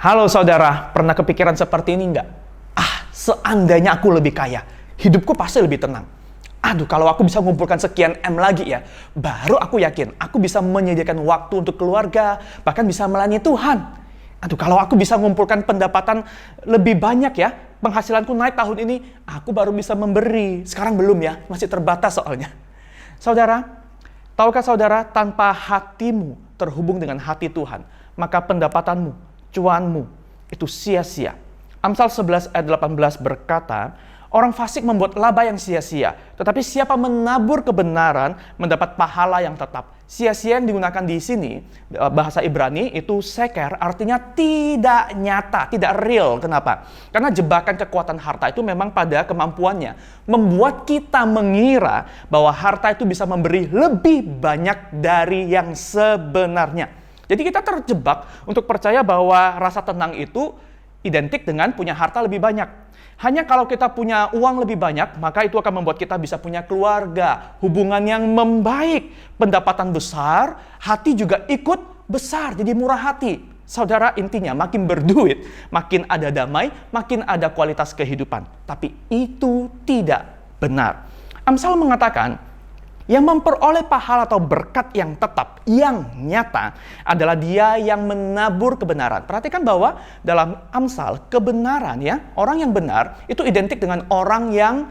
Halo saudara, pernah kepikiran seperti ini nggak? Seandainya aku lebih kaya, hidupku pasti lebih tenang. Aduh, kalau aku bisa mengumpulkan sekian M lagi ya, baru aku yakin aku bisa menyediakan waktu untuk keluarga, bahkan bisa melayani Tuhan. Aduh, kalau aku bisa mengumpulkan pendapatan lebih banyak ya, penghasilanku naik tahun ini, aku baru bisa memberi. Sekarang belum ya, masih terbatas soalnya. Saudara, tahukah saudara, tanpa hatimu terhubung dengan hati Tuhan, maka pendapatanmu, cuanmu, itu sia-sia. Amsal 11 ayat 18 berkata, orang fasik membuat laba yang sia-sia, tetapi siapa menabur kebenaran mendapat pahala yang tetap. Sia-sia yang digunakan di sini, bahasa Ibrani itu seker, artinya tidak nyata, tidak real. Kenapa? Karena jebakan kekuatan harta itu memang pada kemampuannya membuat kita mengira bahwa harta itu bisa memberi lebih banyak dari yang sebenarnya. Jadi kita terjebak untuk percaya bahwa rasa tenang itu identik dengan punya harta lebih banyak. Hanya kalau kita punya uang lebih banyak, maka itu akan membuat kita bisa punya keluarga, hubungan yang membaik, pendapatan besar, hati juga ikut besar, jadi murah hati. Saudara, intinya makin berduit, makin ada damai, makin ada kualitas kehidupan. Tapi itu tidak benar. Amsal mengatakan, yang memperoleh pahala atau berkat yang tetap, yang nyata, adalah dia yang menabur kebenaran. Perhatikan bahwa dalam Amsal, kebenaran ya, orang yang benar itu identik dengan orang yang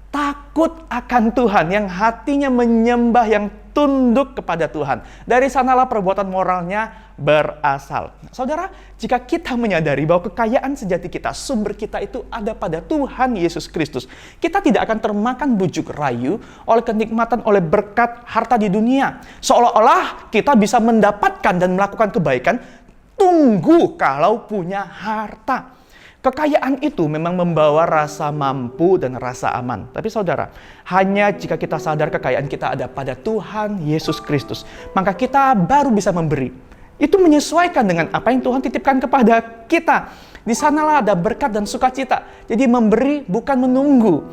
takut akan Tuhan, yang hatinya menyembah, yang tunduk kepada Tuhan. Dari sanalah perbuatan moralnya berasal. Saudara, jika kita menyadari bahwa kekayaan sejati kita, sumber kita itu ada pada Tuhan Yesus Kristus, kita tidak akan termakan bujuk rayu oleh kenikmatan, oleh berkat harta di dunia. Seolah-olah kita bisa mendapatkan dan melakukan kebaikan, tunggu kalau punya harta. Kekayaan itu memang membawa rasa mampu dan rasa aman. Tapi saudara, hanya jika kita sadar kekayaan kita ada pada Tuhan Yesus Kristus, maka kita baru bisa memberi. Itu menyesuaikan dengan apa yang Tuhan titipkan kepada kita. Di sanalah ada berkat dan sukacita. Jadi memberi bukan menunggu.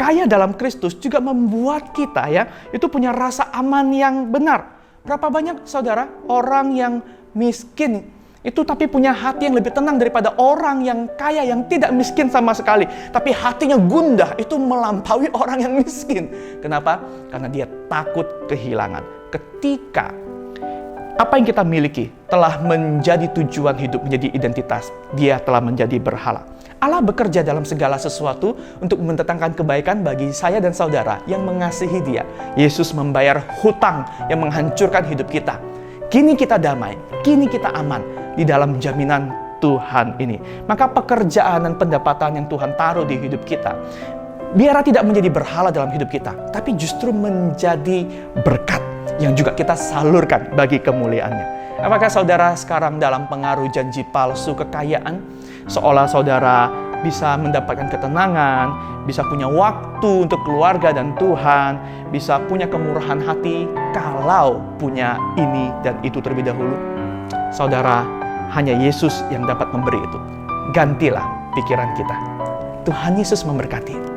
Kaya dalam Kristus juga membuat kita ya, itu punya rasa aman yang benar. Berapa banyak saudara orang yang miskin itu tapi punya hati yang lebih tenang daripada orang yang kaya yang tidak miskin sama sekali, tapi hatinya gundah, itu melampaui orang yang miskin. Kenapa? Karena dia takut kehilangan. Ketika apa yang kita miliki telah menjadi tujuan hidup, menjadi identitas, dia telah menjadi berhala. Allah bekerja dalam segala sesuatu untuk mendatangkan kebaikan bagi saya dan saudara yang mengasihi Dia. Yesus membayar hutang yang menghancurkan hidup kita. Kini kita damai, kini kita aman di dalam jaminan Tuhan ini. Maka pekerjaan dan pendapatan yang Tuhan taruh di hidup kita, biarlah tidak menjadi berhala dalam hidup kita, tapi justru menjadi berkat yang juga kita salurkan bagi kemuliaannya. Apakah saudara sekarang dalam pengaruh janji palsu kekayaan, seolah saudara bisa mendapatkan ketenangan, bisa punya waktu untuk keluarga dan Tuhan, bisa punya kemurahan hati kalau punya ini dan itu terlebih dahulu? Saudara, hanya Yesus yang dapat memberi itu. Gantilah pikiran kita. Tuhan Yesus memberkati.